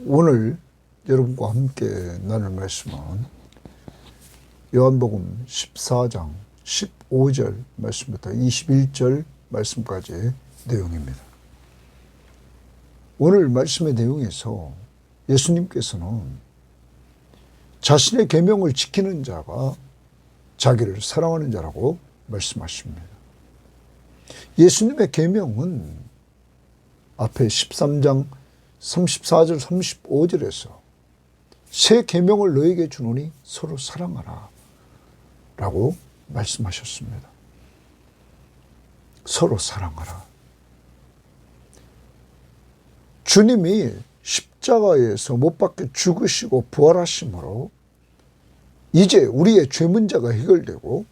오늘 여러분과 함께 나눌 말씀은 요한복음 14장 15절 말씀부터 21절 말씀까지의 내용입니다. 오늘 말씀의 내용에서 예수님께서는 자신의 계명을 지키는 자가 자기를 사랑하는 자라고 말씀하십니다. 예수님의 계명은 앞에 13장 34절 35절에서 새 계명을 너에게 주노니 서로 사랑하라 라고 말씀하셨습니다. 서로 사랑하라. 주님이 십자가에서 못 박혀 죽으시고 부활하심으로 이제 우리의 죄 문제가 해결되고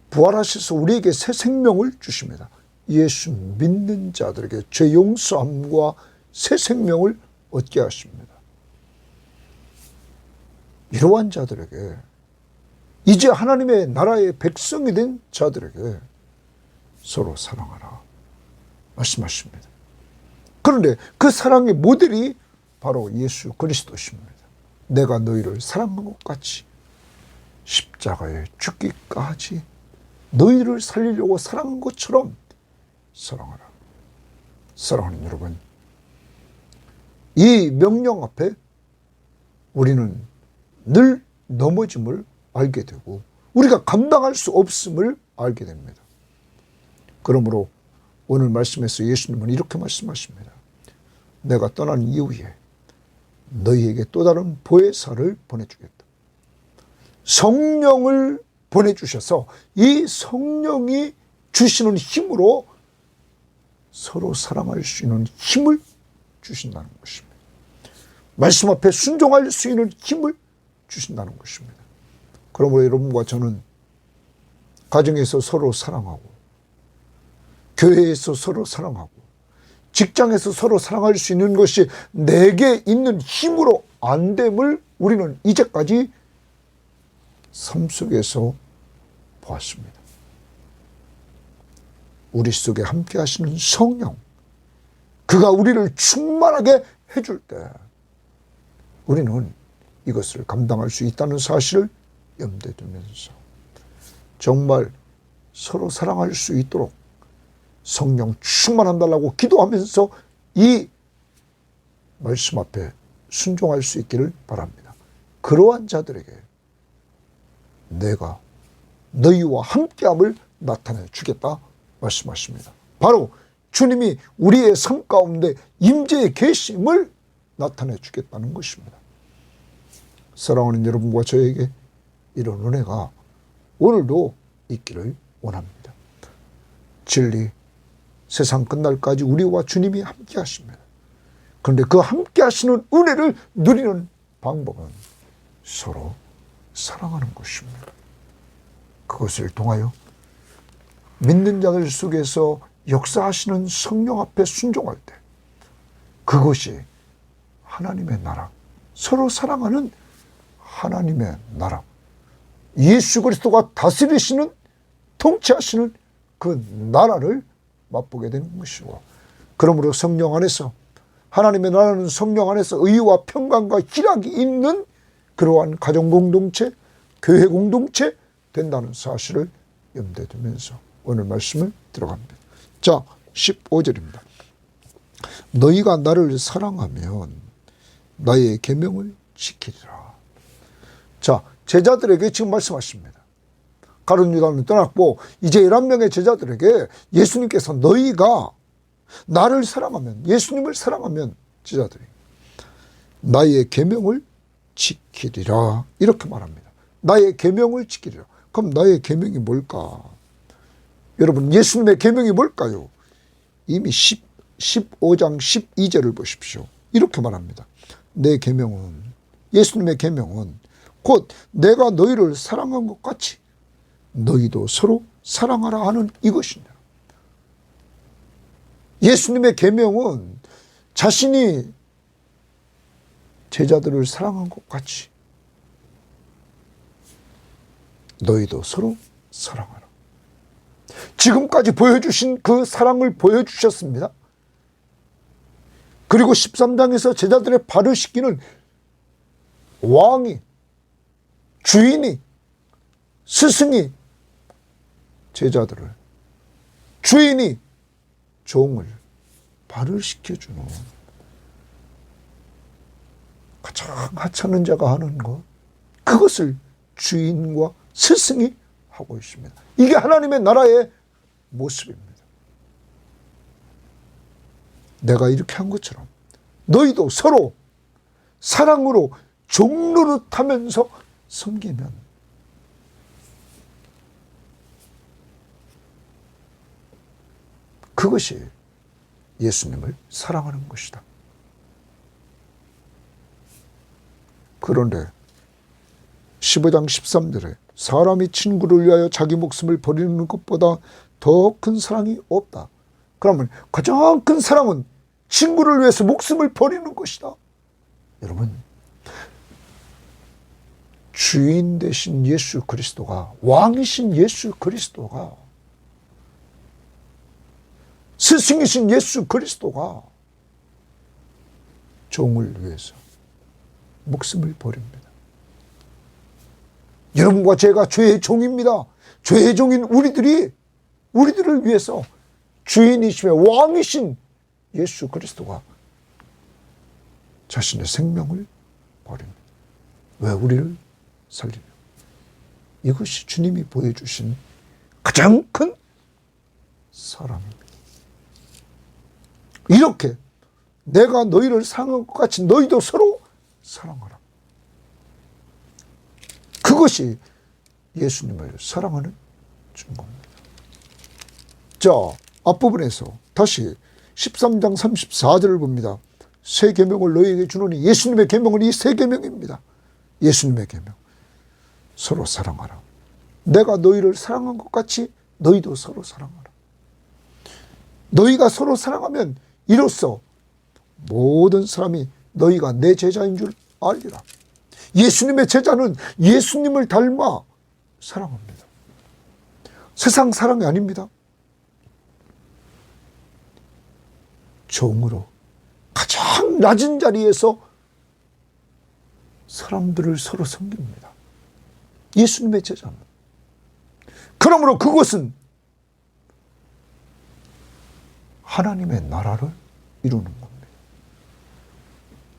부활하셔서 우리에게 새 생명을 주십니다. 예수 믿는 자들에게 죄 용서함과 새 생명을 얻게 하십니다. 이러한 자들에게 이제 하나님의 나라의 백성이 된 자들에게 서로 사랑하라 말씀하십니다. 그런데 그 사랑의 모델이 바로 예수 그리스도십니다. 내가 너희를 사랑한 것 같이 십자가에 죽기까지 너희를 살리려고 사랑한 것처럼 사랑하라. 사랑하는 여러분, 이 명령 앞에 우리는 늘 넘어짐을 알게 되고 우리가 감당할 수 없음을 알게 됩니다. 그러므로 오늘 말씀에서 예수님은 이렇게 말씀하십니다. 내가 떠난 이후에 너희에게 또 다른 보혜사를 보내주겠다. 성령을 보내주셔서 이 성령이 주시는 힘으로 서로 사랑할 수 있는 힘을 주신다는 것입니다. 말씀 앞에 순종할 수 있는 힘을 주신다는 것입니다. 그러므로 여러분과 저는 가정에서 서로 사랑하고 교회에서 서로 사랑하고 직장에서 서로 사랑할 수 있는 것이 내게 있는 힘으로 안 됨을 우리는 이제까지 삶 속에서 보았습니다. 우리 속에 함께 하시는 성령, 그가 우리를 충만하게 해줄 때 우리는 이것을 감당할 수 있다는 사실을 염두에 두면서 정말 서로 사랑할 수 있도록 성령 충만한달라고 기도하면서 이 말씀 앞에 순종할 수 있기를 바랍니다. 그러한 자들에게 내가 너희와 함께함을 나타내 주겠다 말씀하십니다. 바로 주님이 우리의 삶 가운데 임재의 계심을 나타내 주겠다는 것입니다. 사랑하는 여러분과 저에게 이런 은혜가 오늘도 있기를 원합니다. 진리, 세상 끝날까지 우리와 주님이 함께 하십니다. 그런데 그 함께 하시는 은혜를 누리는 방법은 서로 사랑하는 것입니다. 그것을 통하여 믿는 자들 속에서 역사하시는 성령 앞에 순종할 때 그것이 하나님의 나라, 서로 사랑하는 하나님의 나라, 예수 그리스도가 다스리시는 통치하시는 그 나라를 맛보게 되는 것이고, 그러므로 성령 안에서 하나님의 나라는 성령 안에서 의와 평강과 희락이 있는 그러한 가정 공동체, 교회 공동체 된다는 사실을 염두에 두면서 오늘 말씀을 들어갑니다. 자, 15절입니다. 너희가 나를 사랑하면 나의 계명을 지키리라. 자, 제자들에게 지금 말씀하십니다. 가룟 유다는 떠났고 이제 11명의 제자들에게 예수님께서 너희가 나를 사랑하면, 예수님을 사랑하면 제자들이 나의 계명을 지키리라 이렇게 말합니다. 나의 계명을 지키리라. 그럼 나의 계명이 뭘까? 여러분, 예수님의 계명이 뭘까요? 이미 15장 12절을 보십시오. 이렇게 말합니다. 내 계명은, 예수님의 계명은 곧 내가 너희를 사랑한 것 같이 너희도 서로 사랑하라 하는 이것이냐. 예수님의 계명은 자신이 제자들을 사랑한 것 같이 너희도 서로 사랑하라. 지금까지 보여주신 그 사랑을 보여주셨습니다. 그리고 13장에서 제자들의 발을 씻기는 왕이, 주인이, 스승이 제자들을, 주인이 종을 발을 씻겨주는 가장 하찮은 자가 하는 것, 그것을 주인과 스승이 하고 있습니다. 이게 하나님의 나라의 모습입니다. 내가 이렇게 한 것처럼 너희도 서로 사랑으로 종노릇하면서 섬기면 그것이 예수님을 사랑하는 것이다. 그런데 15장 13절에 사람이 친구를 위하여 자기 목숨을 버리는 것보다 더 큰 사랑이 없다. 그러면 가장 큰 사랑은 친구를 위해서 목숨을 버리는 것이다. 여러분, 주인 되신 예수 그리스도가, 왕이신 예수 그리스도가, 스승이신 예수 그리스도가 종을 위해서 목숨을 버립니다. 여러분과 제가 죄의 종입니다. 죄의 종인 우리들을 위해서 주인이시며 왕이신 예수 그리스도가 자신의 생명을 버립니다. 왜? 우리를 살리려. 이것이 주님이 보여주신 가장 큰 사랑입니다. 이렇게 내가 너희를 사랑한 것 같이 너희도 서로 사랑하라. 그것이 예수님을 사랑하는 증거입니다. 자, 앞부분에서 다시 13장 34절을 봅니다. 새 계명을 너희에게 주노니, 예수님의 계명은 이 새 계명입니다. 예수님의 계명. 서로 사랑하라. 내가 너희를 사랑한 것 같이 너희도 서로 사랑하라. 너희가 서로 사랑하면 이로써 모든 사람이 너희가 내 제자인 줄 알리라. 예수님의 제자는 예수님을 닮아 사랑합니다. 세상 사랑이 아닙니다. 종으로 가장 낮은 자리에서 사람들을 서로 섬깁니다. 예수님의 제자는. 그러므로 그것은 하나님의 나라를 이루는 겁니다.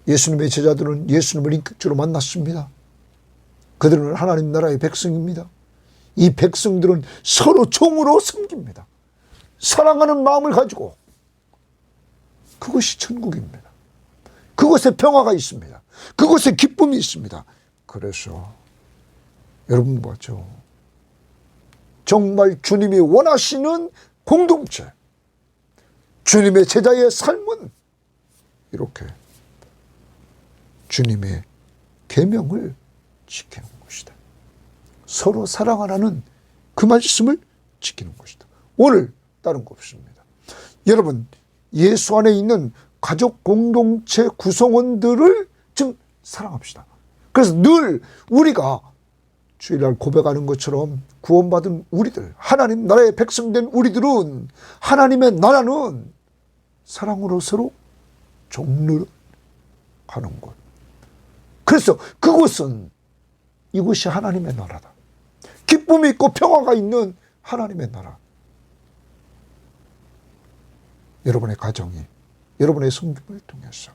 예수님의 제자들은 예수님을 인격적으로 만났습니다. 그들은 하나님 나라의 백성입니다. 이 백성들은 서로 종으로 섬깁니다. 사랑하는 마음을 가지고. 그것이 천국입니다. 그곳에 평화가 있습니다. 그곳에 기쁨이 있습니다. 그래서 여러분 보죠. 정말 주님이 원하시는 공동체, 주님의 제자의 삶은 이렇게 주님의 계명을 지키는 것이다. 서로 사랑하라는 그 말씀을 지키는 것이다. 오늘 다른 거 없습니다. 여러분, 예수 안에 있는 가족 공동체 구성원들을 좀 사랑합시다. 그래서 늘 우리가 주일날 고백하는 것처럼 구원받은 우리들, 하나님 나라의 백성된 우리들은, 하나님의 나라는 사랑으로 서로 종로를 가는 것. 그래서 그곳은, 이곳이 하나님의 나라다. 기쁨이 있고 평화가 있는 하나님의 나라. 여러분의 가정이, 여러분의 섬김을 통해서,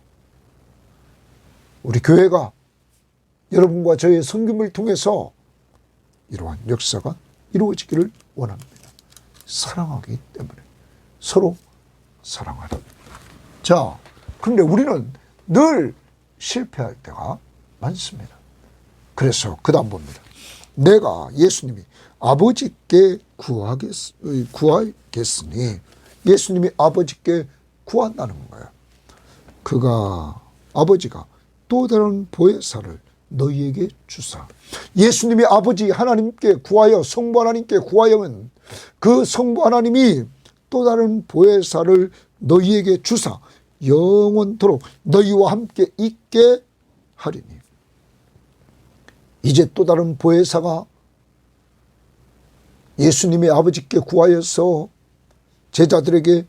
우리 교회가 여러분과 저의 섬김을 통해서 이러한 역사가 이루어지기를 원합니다. 사랑하기 때문에 서로 사랑하라. 자, 그런데 우리는 늘 실패할 때가 많습니다. 그래서 그 다음 봅니다. 내가, 예수님이 아버지께 구하겠으니, 예수님이 아버지께 구한다는 거예요. 아버지가 또 다른 보혜사를 너희에게 주사. 예수님이 아버지 하나님께 구하여, 성부 하나님께 구하여면 그 성부 하나님이 또 다른 보혜사를 너희에게 주사 영원토록 너희와 함께 있게 하리니. 이제 또 다른 보혜사가 예수님이 아버지께 구하여서 제자들에게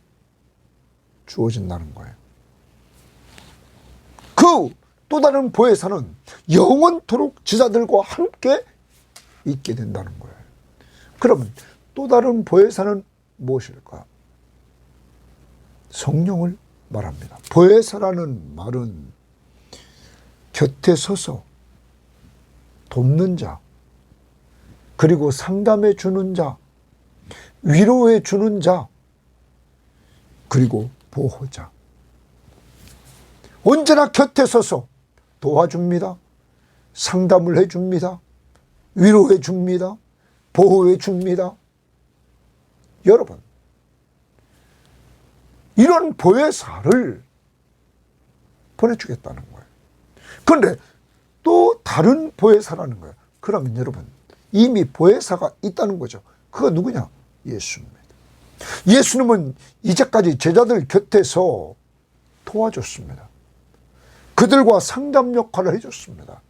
주어진다는 거예요. 그 또 다른 보혜사는 영원토록 제자들과 함께 있게 된다는 거예요. 그러면 또 다른 보혜사는 무엇일까? 성령을 말합니다. 보혜사라는 말은 곁에 서서 돕는 자, 그리고 상담해 주는 자, 위로해 주는 자, 그리고 보호자. 언제나 곁에 서서 도와줍니다. 상담을 해줍니다. 위로해 줍니다. 보호해 줍니다. 여러분, 이런 보혜사를 보내주겠다는 거예요. 그런데 또 다른 보혜사라는 거예요. 그러면 여러분, 이미 보혜사가 있다는 거죠. 그가 누구냐? 예수입니다. 예수님은 이제까지 제자들 곁에서 도와줬습니다. 그들과 상담 역할을 해줬습니다.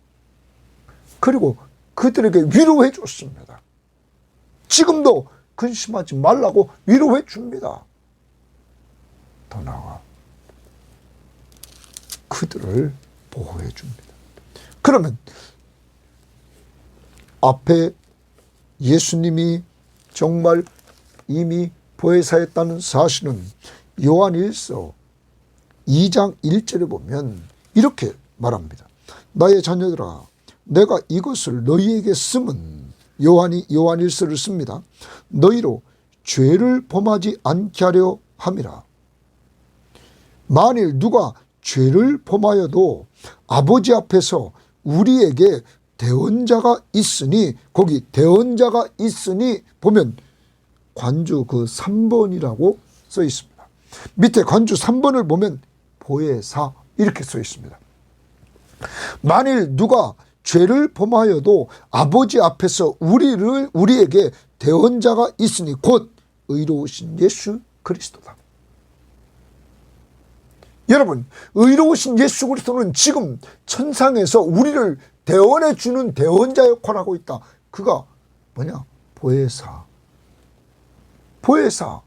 그리고 그들에게 위로해 줬습니다. 지금도 근심하지 말라고 위로해 줍니다. 더 나아가 그들을 보호해 줍니다. 그러면 앞에 예수님이 정말 이미 보혜사였다는 사실은 요한일서 2장 1절에 보면 이렇게 말합니다. 나의 자녀들아, 내가 이것을 너희에게 쓰면, 요한이 요한일서를 씁니다. 너희로 죄를 범하지 않게 하려 함이라. 만일 누가 죄를 범하여도 아버지 앞에서 우리에게 대언자가 있으니, 거기 대언자가 있으니 보면 관주 그 3번이라고 써 있습니다. 밑에 관주 3번을 보면 보혜사 이렇게 써 있습니다. 만일 누가 죄를 범하여도 아버지 앞에서 우리에게 대언자가 있으니 곧 의로우신 예수 그리스도다. 여러분, 의로우신 예수 그리스도는 지금 천상에서 우리를 대언해 주는 대언자 역할을 하고 있다. 그가 뭐냐? 보혜사. 보혜사.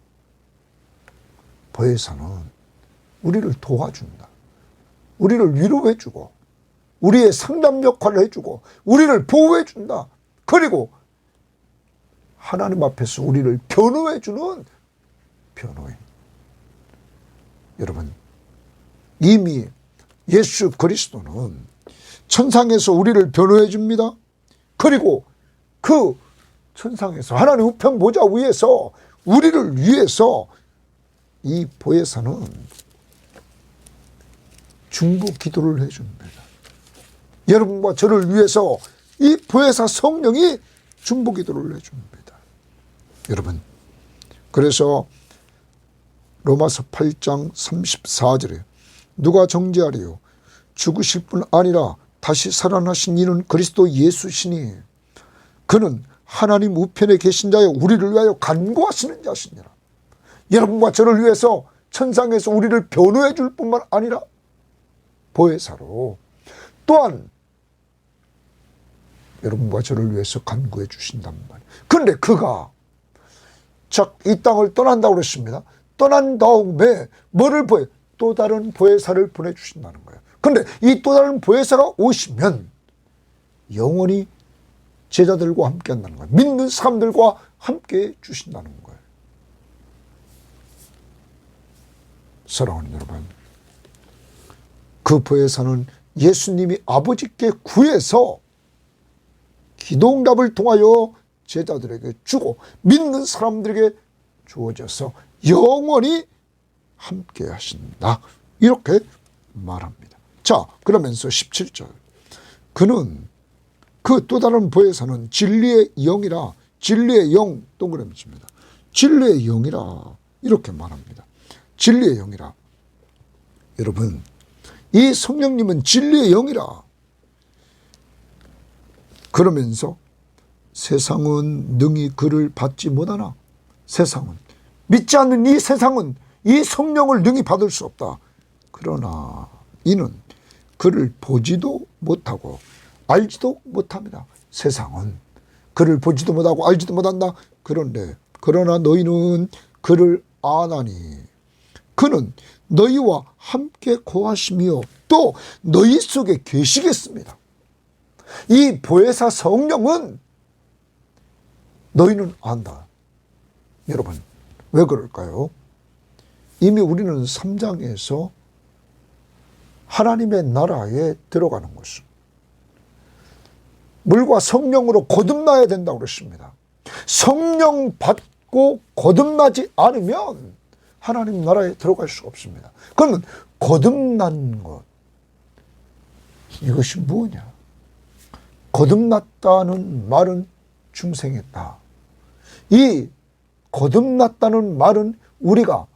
보혜사는 우리를 도와준다. 우리를 위로해 주고 우리의 상담 역할을 해주고 우리를 보호해 준다. 그리고 하나님 앞에서 우리를 변호해 주는 변호인. 여러분, 이미 예수 그리스도는 천상에서 우리를 변호해 줍니다. 그리고 그 천상에서 하나님 우편 보좌 위에서 우리를 위해서 이 보혜사는 중보 기도를 해줍니다. 여러분과 저를 위해서 이 보혜사 성령이 중보 기도를 해줍니다. 여러분, 그래서 로마서 8장 34절에 누가 정죄하리요? 죽으실 뿐 아니라 다시 살아나신 이는 그리스도 예수시니 그는 하나님 우편에 계신 자여 우리를 위하여 간구하시는 자시니라. 여러분과 저를 위해서 천상에서 우리를 변호해 줄 뿐만 아니라 보혜사로 또한 여러분과 저를 위해서 간구해 주신단 말이에요. 그런데 그가 이 땅을 떠난다고 그랬습니다. 떠난 다음에 뭐를 보여? 또 다른 보혜사를 보내주신다는 거예요. 그런데 이 또 다른 보혜사가 오시면 영원히 제자들과 함께 한다는 거예요. 믿는 사람들과 함께 주신다는 거예요. 사랑하는 여러분, 그 보혜사는 예수님이 아버지께 구해서 기도응답을 통하여 제자들에게 주고 믿는 사람들에게 주어져서 영원히 함께 하신다. 이렇게 말합니다. 자, 그러면서 17절. 그는 그 또 다른 보혜사는 진리의 영이라, 진리의 영 동그라미 칩니다. 진리의 영이라 이렇게 말합니다. 진리의 영이라. 여러분, 이 성령님은 진리의 영이라. 그러면서 세상은 능히 그를 받지 못하나, 세상은, 믿지 않는 이 세상은 이 성령을 능히 받을 수 없다. 그러나 이는 그를 보지도 못하고 알지도 못합니다. 세상은 그를 보지도 못하고 알지도 못한다. 그러나 너희는 그를 아나니 그는 너희와 함께 거하시며 또 너희 속에 계시겠습니다. 이 보혜사 성령은 너희는 안다. 여러분, 왜 그럴까요? 이미 우리는 3장에서 하나님의 나라에 들어가는 것은 물과 성령으로 거듭나야 된다고 그랬습니다. 성령 받고 거듭나지 않으면 하나님 나라에 들어갈 수가 없습니다. 그러면 거듭난 것, 이것이 뭐냐? 거듭났다는 말은 중생했다. 이 거듭났다는 말은 우리가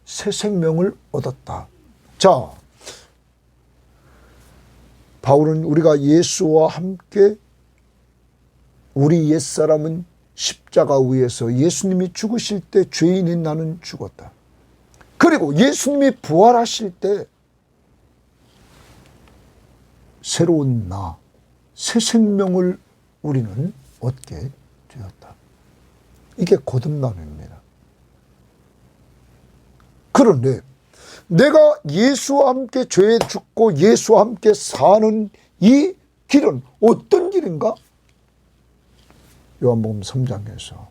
새 생명을 얻었다. 자, 바울은 우리가 예수와 함께 우리 옛사람은 십자가 위에서 예수님이 죽으실 때 죄인인 나는 죽었다. 그리고 예수님이 부활하실 때 새로운 나, 새 생명을 우리는 얻게 되었다. 이게 거듭남입니다. 그런데 내가 예수와 함께 죄에 죽고 예수와 함께 사는 이 길은 어떤 길인가? 요한복음 3장에서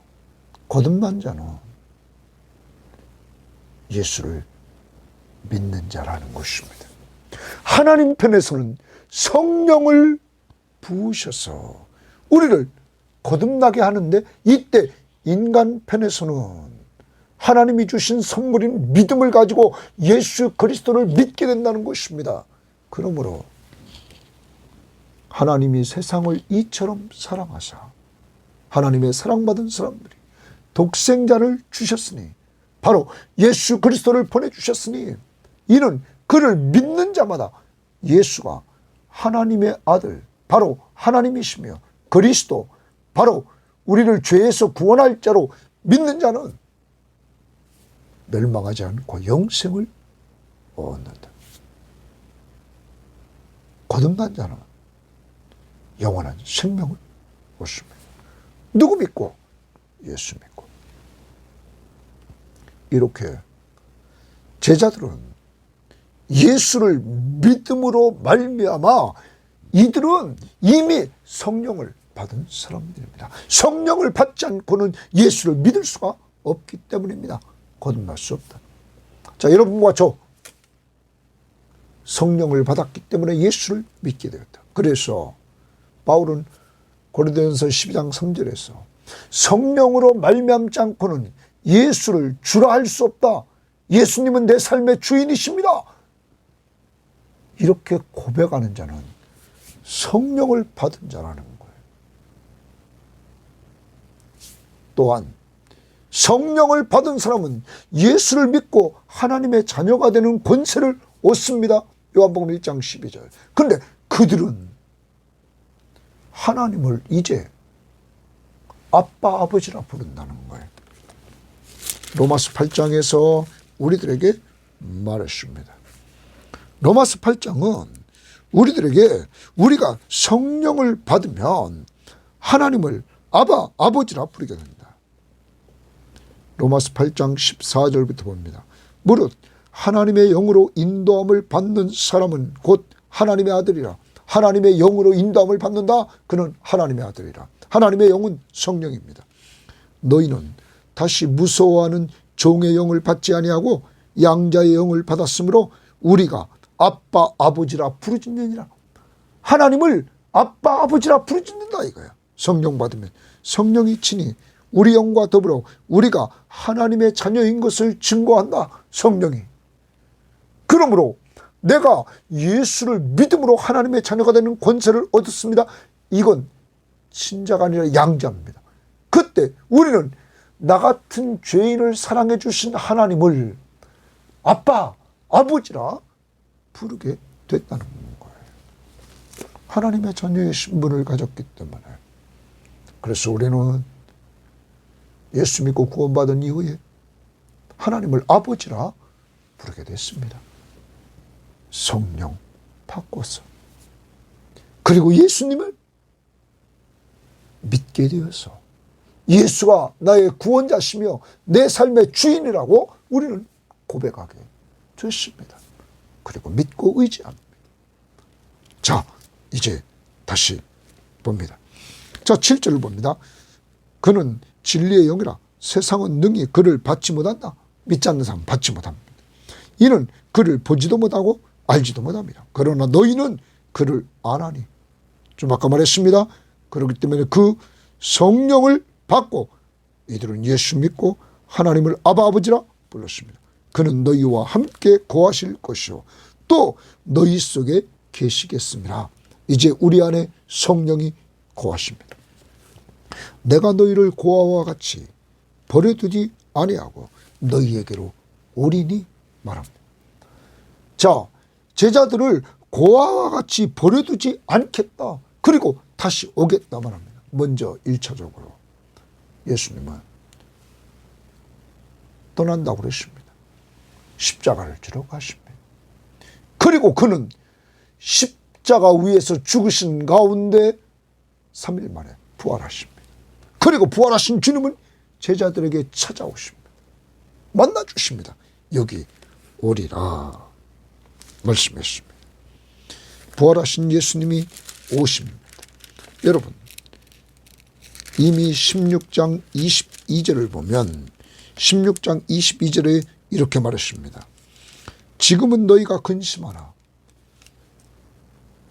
거듭난 자는 예수를 믿는 자라는 것입니다. 하나님 편에서는 성령을 부으셔서 우리를 거듭나게 하는데, 이때 인간 편에서는 하나님이 주신 선물인 믿음을 가지고 예수 그리스도를 믿게 된다는 것입니다. 그러므로 하나님이 세상을 이처럼 사랑하사 하나님의 사랑받은 사람들이 독생자를 주셨으니, 바로 예수 그리스도를 보내주셨으니, 이는 그를 믿는 자마다 예수가 하나님의 아들, 바로 하나님이시며 그리스도, 바로 우리를 죄에서 구원할 자로 믿는 자는 멸망하지 않고 영생을 얻는다. 거듭난 자는 영원한 생명을 얻습니다. 누구 믿고? 예수 믿고. 이렇게 제자들은 예수를 믿음으로 말미암아 이들은 이미 성령을 받은 사람들입니다. 성령을 받지 않고는 예수를 믿을 수가 없기 때문입니다. 거듭날 수 없다. 자, 여러분과 저 성령을 받았기 때문에 예수를 믿게 되었다. 그래서 바울은 고린도전서 12장 3절에서 성령으로 말미암지 않고는 예수를 주라 할 수 없다. 예수님은 내 삶의 주인이십니다. 이렇게 고백하는 자는 성령을 받은 자라는 거예요. 또한 성령을 받은 사람은 예수를 믿고 하나님의 자녀가 되는 권세를 얻습니다. 요한복음 1장 12절. 그런데 그들은 하나님을 이제 아빠 아버지라 부른다는 거예요. 로마서 8장에서 우리들에게 말했습니다. 로마서 8장은 우리들에게 우리가 성령을 받으면 하나님을 아바 아버지라 부르게 된다. 로마서 8장 14절부터 봅니다. 무릇 하나님의 영으로 인도함을 받는 사람은 곧 하나님의 아들이라. 하나님의 영으로 인도함을 받는다. 그는 하나님의 아들이라. 하나님의 영은 성령입니다. 너희는 다시 무서워하는 종의 영을 받지 아니하고 양자의 영을 받았으므로 우리가 아빠 아버지라 부르짖느니라. 하나님을 아빠 아버지라 부르짖는다 이거야. 성령 받으면 성령이 친히 우리 영과 더불어 우리가 하나님의 자녀인 것을 증거한다. 성령이. 그러므로 내가 예수를 믿음으로 하나님의 자녀가 되는 권세를 얻었습니다. 이건 친자가 아니라 양자입니다. 그때 우리는 나 같은 죄인을 사랑해 주신 하나님을 아빠, 아버지라 부르게 됐다는 거예요. 하나님의 자녀의 신분을 가졌기 때문에. 그래서 우리는 예수 믿고 구원받은 이후에 하나님을 아버지라 부르게 됐습니다. 성령 바꿔서. 그리고 예수님을 믿게 되어서 예수가 나의 구원자시며 내 삶의 주인이라고 우리는 고백하게 됐습니다. 그리고 믿고 의지합니다. 자, 이제 다시 봅니다. 자, 7절을 봅니다. 그는 진리의 영이라 세상은 능히 그를 받지 못한다. 믿지 않는 사람은 받지 못합니다. 이는 그를 보지도 못하고 알지도 못합니다. 그러나 너희는 그를 아나니. 좀 아까 말했습니다. 그렇기 때문에 그 성령을 받고 이들은 예수 믿고 하나님을 아바 아버지라 불렀습니다. 그는 너희와 함께 거하실 것이요 또 너희 속에 계시겠습니다. 이제 우리 안에 성령이 거하십니다. 내가 너희를 고아와 같이 버려두지 아니하고 너희에게로 오리니 말합니다. 자, 제자들을 고아와 같이 버려두지 않겠다. 그리고 다시 오겠다 말합니다. 먼저 1차적으로 예수님은 떠난다고 그랬습니다. 십자가를 지러 가십니다. 그리고 그는 십자가 위에서 죽으신 가운데 3일 만에 부활하십니다. 그리고 부활하신 주님은 제자들에게 찾아오십니다. 만나주십니다. 여기 오리라 말씀했습니다. 부활하신 예수님이 오십니다. 여러분, 이미 16장 22절을 보면 16장 22절에 이렇게 말했습니다. 지금은 너희가 근심하라.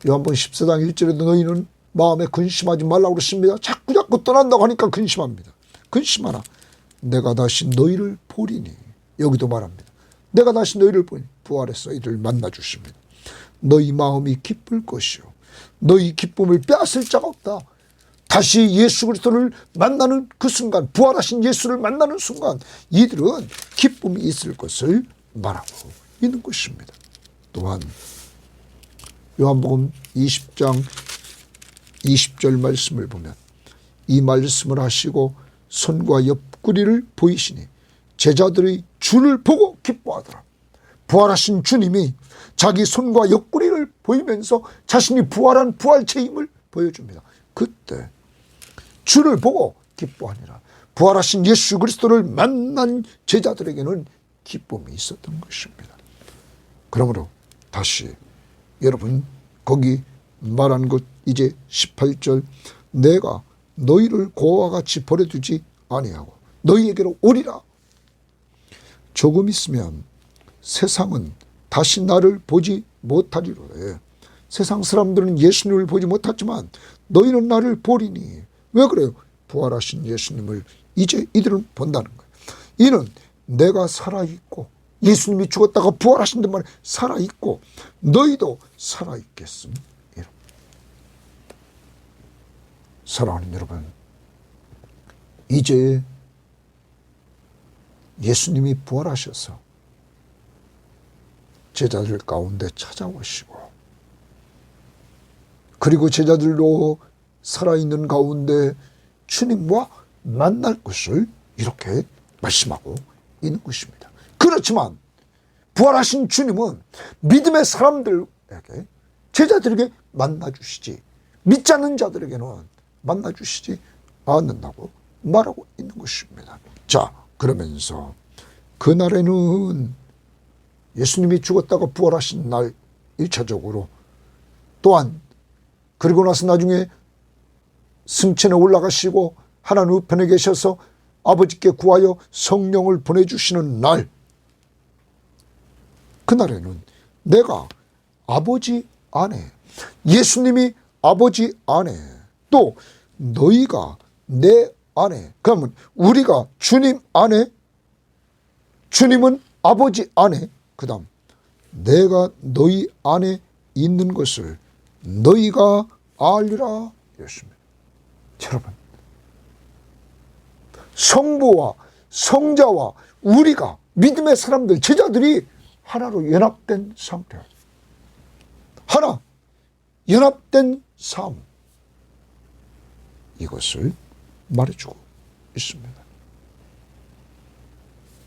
요한복음 14장 1절에도 너희는 마음에 근심하지 말라고 그랬습니다. 자꾸 떠난다고 하니까 근심합니다. 근심하라. 내가 다시 너희를 보리니. 여기도 말합니다. 내가 다시 너희를 보니 부활해서 이를 만나 주십니다. 너희 마음이 기쁠 것이요 너희 기쁨을 빼앗을 자가 없다. 다시 예수 그리스도를 만나는 그 순간, 부활하신 예수를 만나는 순간 이들은 기쁨이 있을 것을 말하고 있는 것입니다. 또한 요한복음 20장 20절 말씀을 보면 이 말씀을 하시고 손과 옆구리를 보이시니 제자들의 주를 보고 기뻐하더라. 부활하신 주님이 자기 손과 옆구리를 보이면서 자신이 부활한 부활체임을 보여줍니다. 그때 주를 보고 기뻐하니라. 부활하신 예수 그리스도를 만난 제자들에게는 기쁨이 있었던 것입니다. 그러므로 다시 여러분 거기 말한 것 이제 18절 내가 너희를 고아와 같이 버려두지 아니하고 너희에게로 오리라. 조금 있으면 세상은 다시 나를 보지 못하리로래. 세상 사람들은 예수님을 보지 못하지만 너희는 나를 보리니. 왜 그래요? 부활하신 예수님을 이제 이들은 본다는 거예요. 이는 내가 살아있고 예수님이 죽었다가 부활하신 데만 살아있고 너희도 살아있겠음. 사랑하는 여러분, 이제 예수님이 부활하셔서 제자들 가운데 찾아오시고 그리고 제자들로 살아있는 가운데 주님과 만날 것을 이렇게 말씀하고 있는 것입니다. 그렇지만 부활하신 주님은 믿음의 사람들에게 제자들에게 만나주시지 믿지 않는 자들에게는 만나주시지 않는다고 말하고 있는 것입니다. 자, 그러면서 그날에는 예수님이 죽었다가 부활하신 날 1차적으로 또한 그리고 나서 나중에 승천에 올라가시고 하나님 우편에 계셔서 아버지께 구하여 성령을 보내주시는 날, 그날에는 내가 아버지 안에, 예수님이 아버지 안에, 또 너희가 내 안에, 그러면 우리가 주님 안에, 주님은 아버지 안에, 그 다음 내가 너희 안에 있는 것을 너희가 알리라 이랬습니다. 여러분, 성부와 성자와 우리가 믿음의 사람들, 제자들이 하나로 연합된 상태, 하나 연합된 삶, 이것을 말해주고 있습니다.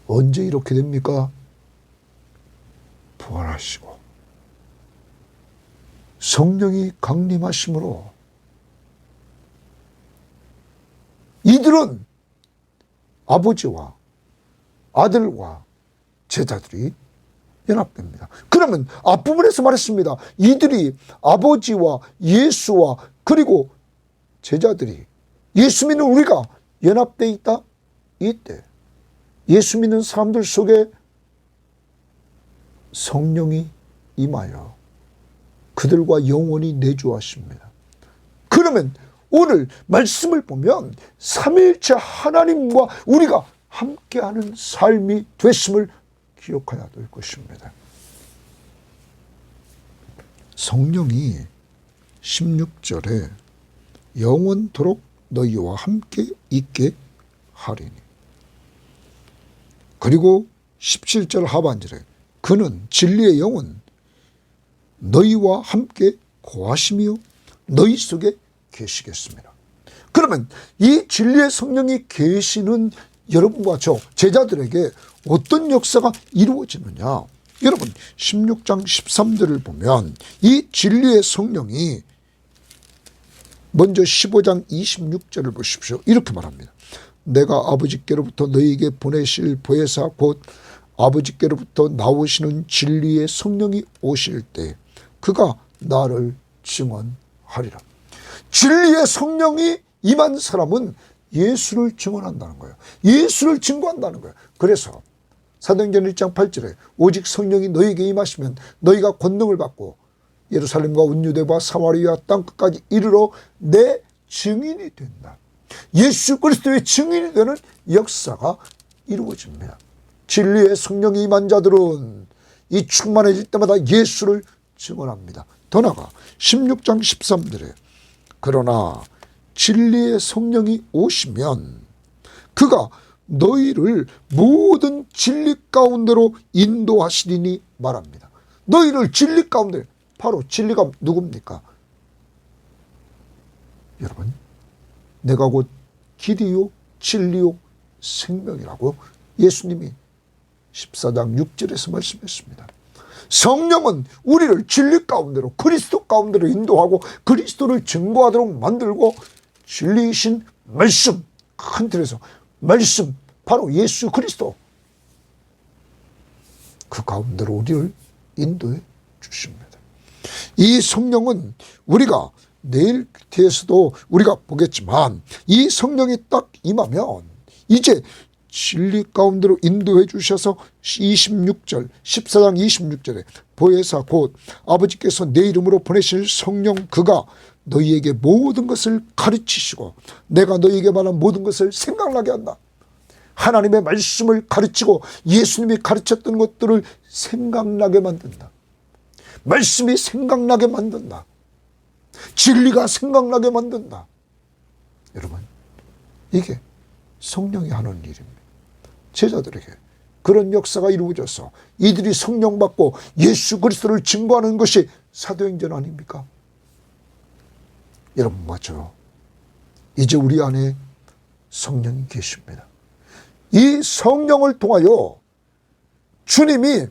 언제 이렇게 됩니까? 부활하시고 성령이 강림하심으로 이들은 아버지와 아들과 제자들이 연합됩니다. 그러면 앞부분에서 말했습니다. 이들이 아버지와 예수와 그리고 제자들이, 예수 믿는 우리가 연합되어 있다? 이때 예수 믿는 사람들 속에 성령이 임하여 그들과 영원히 내주하십니다. 그러면 오늘 말씀을 보면 삼위일체 하나님과 우리가 함께하는 삶이 됐음을 기억해야 될 것입니다. 성령이 16절에 영원토록 너희와 함께 있게 하리니, 그리고 17절 하반절에 그는 진리의 영은 너희와 함께 거하시며 너희 속에 계시겠습니다. 그러면 이 진리의 성령이 계시는 여러분과 저 제자들에게 어떤 역사가 이루어지느냐? 여러분 16장 13절을 보면 이 진리의 성령이, 먼저 15장 26절을 보십시오. 이렇게 말합니다. 내가 아버지께로부터 너희에게 보내실 보혜사 곧 아버지께로부터 나오시는 진리의 성령이 오실 때 그가 나를 증언하리라. 진리의 성령이 임한 사람은 예수를 증언한다는 거예요. 예수를 증거한다는 거예요. 그래서 사도행전 1장 8절에 오직 성령이 너희에게 임하시면 너희가 권능을 받고 예루살렘과 온 유대와 사마리아 땅끝까지 이르러 내 증인이 된다. 예수 그리스도의 증인이 되는 역사가 이루어집니다. 진리의 성령이 임한 자들은 이 충만해질 때마다 예수를 증언합니다. 더 나아가 16장 13절에 그러나 진리의 성령이 오시면 그가 너희를 모든 진리 가운데로 인도하시리니 말합니다. 너희를 진리 가운데, 바로 진리가 누굽니까? 여러분, 내가 곧 길이요 진리요 생명이라고 예수님이 14장 6절에서 말씀했습니다. 성령은 우리를 진리 가운데로, 그리스도 가운데로 인도하고 그리스도를 증거하도록 만들고, 진리이신 말씀, 큰 틀에서 말씀, 바로 예수 그리스도, 그 가운데로 우리를 인도해 주십니다. 이 성령은 우리가 내일 뒤에서도 우리가 보겠지만 이 성령이 딱 임하면 이제 진리 가운데로 인도해 주셔서 26절 14장 26절에 보혜사 곧 아버지께서 내 이름으로 보내실 성령 그가 너희에게 모든 것을 가르치시고 내가 너희에게 말한 모든 것을 생각나게 한다. 하나님의 말씀을 가르치고 예수님이 가르쳤던 것들을 생각나게 만든다. 말씀이 생각나게 만든다. 진리가 생각나게 만든다. 여러분, 이게 성령이 하는 일입니다. 제자들에게 그런 역사가 이루어져서 이들이 성령 받고 예수 그리스도를 증거하는 것이 사도행전 아닙니까? 여러분, 맞죠? 이제 우리 안에 성령이 계십니다. 이 성령을 통하여 주님이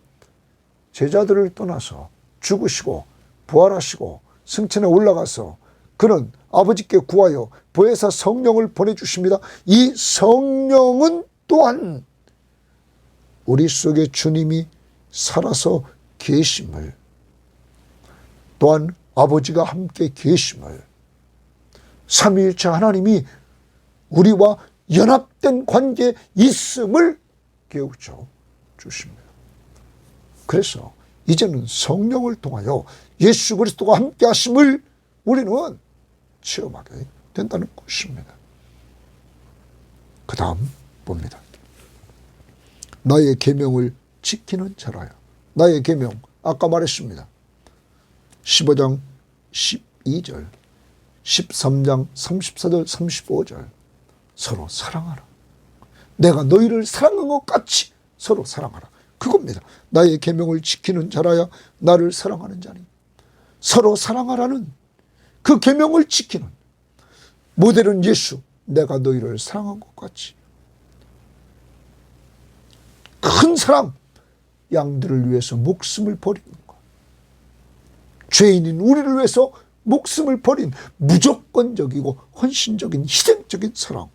제자들을 떠나서 죽으시고 부활하시고 승천에 올라가서 그는 아버지께 구하여 보혜사 성령을 보내주십니다. 이 성령은 또한 우리 속에 주님이 살아서 계심을, 또한 아버지가 함께 계심을, 삼위일체 하나님이 우리와 연합된 관계에 있음을 깨우쳐 주십니다. 그래서 이제는 성령을 통하여 예수 그리스도가 함께 하심을 우리는 체험하게 된다는 것입니다. 그 다음 봅니다. 나의 계명을 지키는 자라요. 나의 계명, 아까 말했습니다. 15장 12절, 13장 34절 35절 서로 사랑하라. 내가 너희를 사랑한 것 같이 서로 사랑하라. 그겁니다. 나의 계명을 지키는 자라야 나를 사랑하는 자니. 서로 사랑하라는 그 계명을 지키는 모델은 예수, 내가 너희를 사랑한 것 같이. 큰 사랑, 양들을 위해서 목숨을 버리는 것. 죄인인 우리를 위해서 목숨을 버린 무조건적이고 헌신적인 희생적인 사랑.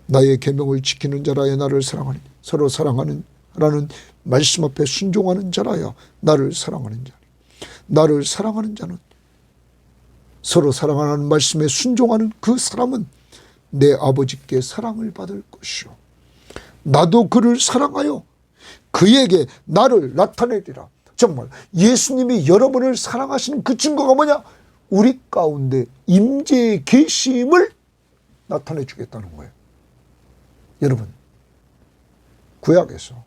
나의 계명을 지키는 자라야 나를 사랑하니. 서로 사랑하는 라는 말씀 앞에 순종하는 자라야 나를 사랑하는 자니, 나를 사랑하는 자는, 서로 사랑하는 말씀에 순종하는 그 사람은 내 아버지께 사랑을 받을 것이요 나도 그를 사랑하여 그에게 나를 나타내리라. 정말 예수님이 여러분을 사랑하시는 그 증거가 뭐냐? 우리 가운데 임재의 계심을 나타내 주겠다는 거예요. 여러분, 구약에서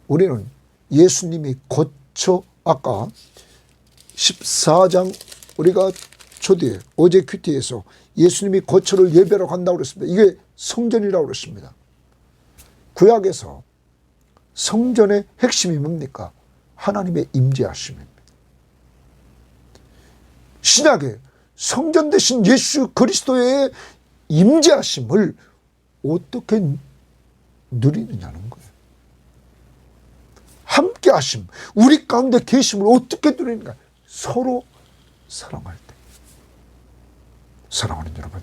우리는 예수님이 거쳐, 아까 14장 우리가 초대에 어제 큐티에서 예수님이 거처를 예배하러 간다고 그랬습니다. 이게 성전이라고 그랬습니다. 구약에서 성전의 핵심이 뭡니까? 하나님의 임재하심입니다. 신약에 성전 대신 예수 그리스도의 임재하심을 어떻게 누리느냐는 거예요. 함께하심, 우리 가운데 계심을 어떻게 누리는가? 서로 사랑할 때. 사랑하는 여러분,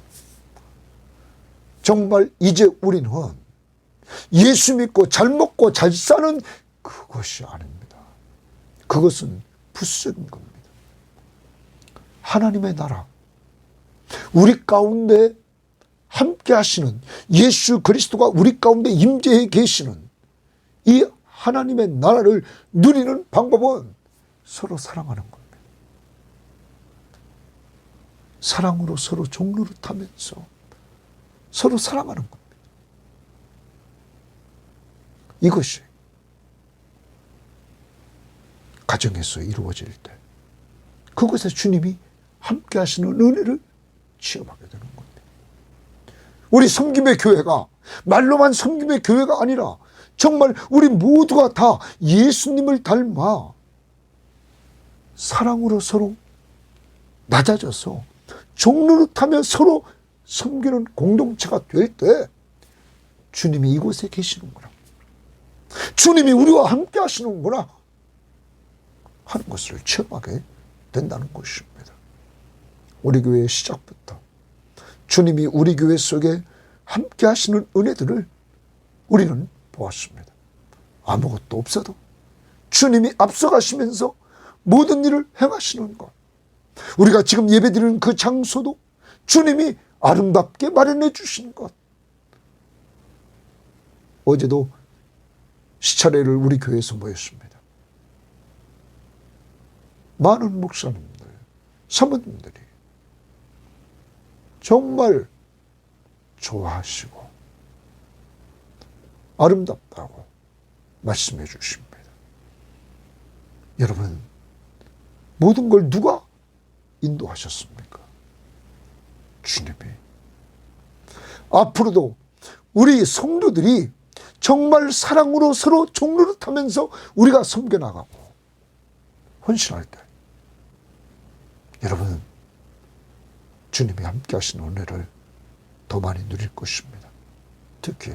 정말 이제 우리는 예수 믿고 잘 먹고 잘 사는 그것이 아닙니다. 그것은 부수적인 겁니다. 하나님의 나라, 우리 가운데 함께 하시는 예수 그리스도가 우리 가운데 임재해 계시는 이 하나님의 나라를 누리는 방법은 서로 사랑하는 겁니다. 사랑으로 서로 종노릇하면서 서로 사랑하는 겁니다. 이것이 가정에서 이루어질 때 그것에 주님이 함께 하시는 은혜를 체험하게 되는 겁니다. 우리 섬김의 교회가 말로만 섬김의 교회가 아니라 정말 우리 모두가 다 예수님을 닮아 사랑으로 서로 낮아져서 종노릇하며 서로 섬기는 공동체가 될 때 주님이 이곳에 계시는구나, 주님이 우리와 함께 하시는구나 하는 것을 체험하게 된다는 것입니다. 우리 교회의 시작부터 주님이 우리 교회 속에 함께 하시는 은혜들을 우리는 보았습니다. 아무것도 없어도 주님이 앞서가시면서 모든 일을 행하시는 것, 우리가 지금 예배드리는 그 장소도 주님이 아름답게 마련해 주신 것, 어제도 시차례를 우리 교회에서 모였습니다. 많은 목사님들, 사모님들이 정말 좋아하시고 아름답다고 말씀해 주십니다. 여러분, 모든 걸 누가 인도하셨습니까? 주님이. 앞으로도 우리 성도들이 정말 사랑으로 서로 종노릇하면서 우리가 섬겨나가고 헌신할 때 여러분, 주님이 함께 하시는 은혜를 더 많이 누릴 것입니다. 특히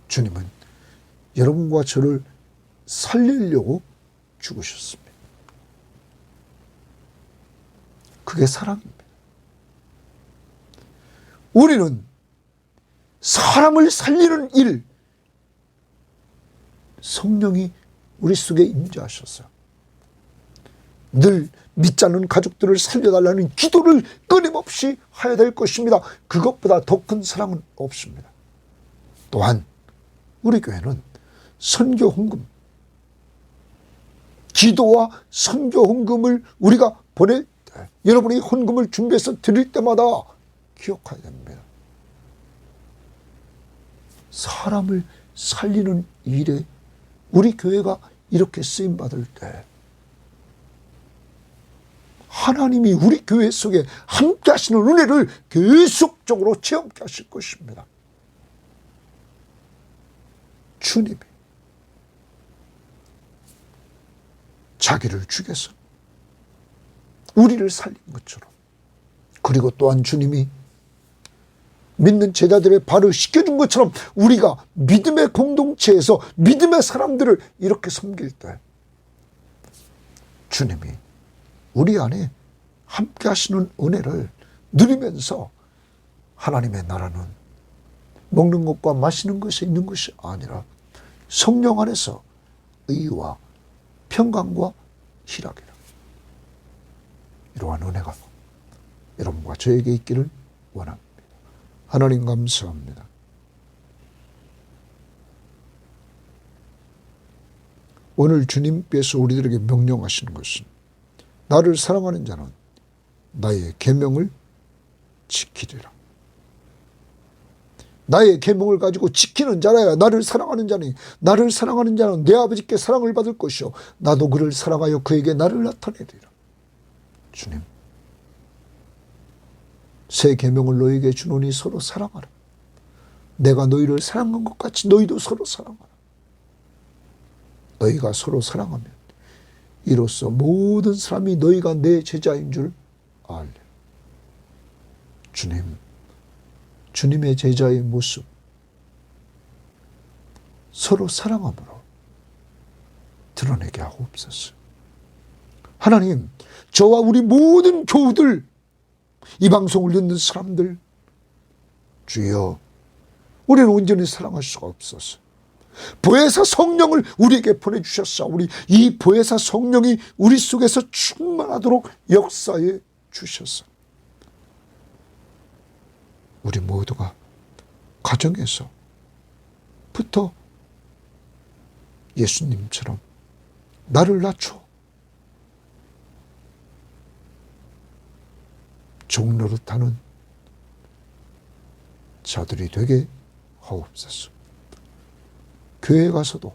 주님은 여러분과 저를 살리려고 죽으셨습니다. 그게 사랑입니다. 우리는 사람을 살리는 일, 성령이 우리 속에 임재하셨어요. 늘 믿지 않는 가족들을 살려달라는 기도를 끊임없이 해야 될 것입니다. 그것보다 더 큰 사랑은 없습니다. 또한 우리 교회는 선교 헌금, 기도와 선교 헌금을 우리가 보낼 때, 여러분이 헌금을 준비해서 드릴 때마다 기억해야 됩니다. 사람을 살리는 일에 우리 교회가 이렇게 쓰임받을 때 하나님이 우리 교회 속에 함께 하시는 은혜를 계속적으로 체험케 하실 것입니다. 주님이 자기를 죽여서 우리를 살린 것처럼, 그리고 또한 주님이 믿는 제자들의 발을 씻겨준 것처럼 우리가 믿음의 공동체에서 믿음의 사람들을 이렇게 섬길 때 주님이 우리 안에 함께 하시는 은혜를 누리면서 하나님의 나라는 먹는 것과 마시는 것에 있는 것이 아니라 성령 안에서 의와 평강과 희락이라. 이러한 은혜가 여러분과 저에게 있기를 원합니다. 하나님 감사합니다. 오늘 주님께서 우리들에게 명령하시는 것은 나를 사랑하는 자는 나의 계명을 지키리라. 나의 계명을 가지고 지키는 자라야 나를 사랑하는 자니, 나를 사랑하는 자는 내 아버지께 사랑을 받을 것이요 나도 그를 사랑하여 그에게 나를 나타내리라. 주님, 새 계명을 너희에게 주노니 서로 사랑하라. 내가 너희를 사랑한 것 같이 너희도 서로 사랑하라. 너희가 서로 사랑하면 이로써 모든 사람이 너희가 내 제자인 줄 알리라. 주님, 주님의 제자의 모습, 서로 사랑함으로 드러내게 하옵소서. 하나님, 저와 우리 모든 교우들, 이 방송을 듣는 사람들, 주여, 우리는 온전히 사랑할 수가 없어서 보혜사 성령을 우리에게 보내주셨사. 우리 이 보혜사 성령이 우리 속에서 충만하도록 역사해 주셨사. 우리 모두가 가정에서부터 예수님처럼 나를 낮춰 종 노릇하는 자들이 되게 하옵소서. 교회에 가서도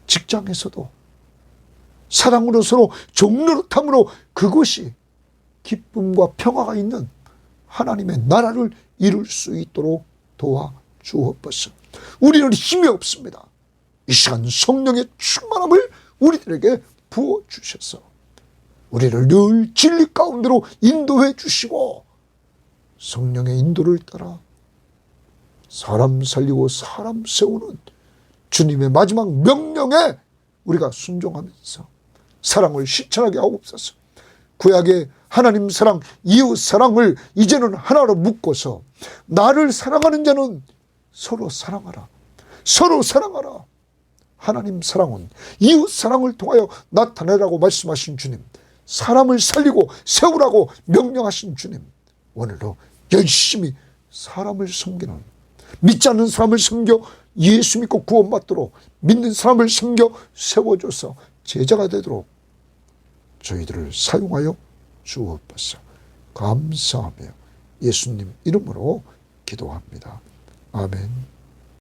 직장에서도 사랑으로 서로 종 노릇함으로 그것이 기쁨과 평화가 있는 하나님의 나라를 이룰 수 있도록 도와주옵소서. 우리는 힘이 없습니다. 이 시간 성령의 충만함을 우리들에게 부어주셔서 우리를 늘 진리 가운데로 인도해 주시고 성령의 인도를 따라 사람 살리고 사람 세우는 주님의 마지막 명령에 우리가 순종하면서 사랑을 실천하게 하옵소서. 구약의 하나님 사랑, 이웃 사랑을 이제는 하나로 묶어서 나를 사랑하는 자는 서로 사랑하라. 서로 사랑하라. 하나님 사랑은 이웃 사랑을 통하여 나타내라고 말씀하신 주님, 사람을 살리고 세우라고 명령하신 주님, 오늘도 열심히 사람을 섬기는, 믿지 않는 사람을 섬겨 예수 믿고 구원받도록, 믿는 사람을 섬겨 세워줘서 제자가 되도록 저희들을 사용하여 주옵소서. 감사하며 예수님 이름으로 기도합니다. 아멘.